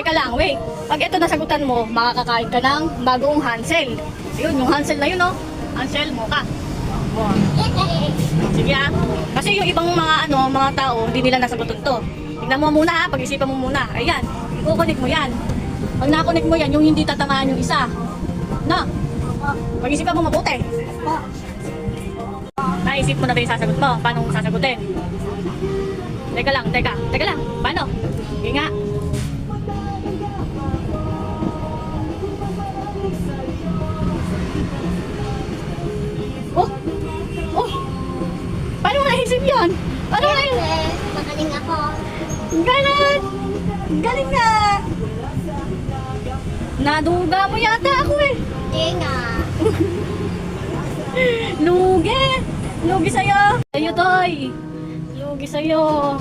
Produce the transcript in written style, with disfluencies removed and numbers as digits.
Teka lang, wait. Pag ito nasagutan mo, makakakain ka ng bagong Hansel. Yun, yung Hansel na yun, oh. Hansel, mocha. Oh. Sige ah. Kasi yung ibang mga tao, hindi nila nasagutan to. Tignan mo muna ha, pag-isipan mo muna. Ayan, i-connect mo yan. Pag na-connect mo yan, yung hindi tatamaan yung isa. Na, pag-isipan mo mabuti. Naisip mo na ba yung sasagot mo? Paano mo sasagutin? Teka lang. Paano? Sige nga. Oh! Paano mo naisip yun? Paano mo naisip? Magaling ako. Galing nga! Naduga mo yata ako eh. Hindi nga. Lugi! Lugi sa'yo! Sa'yo, Toy! Lugi sa'yo!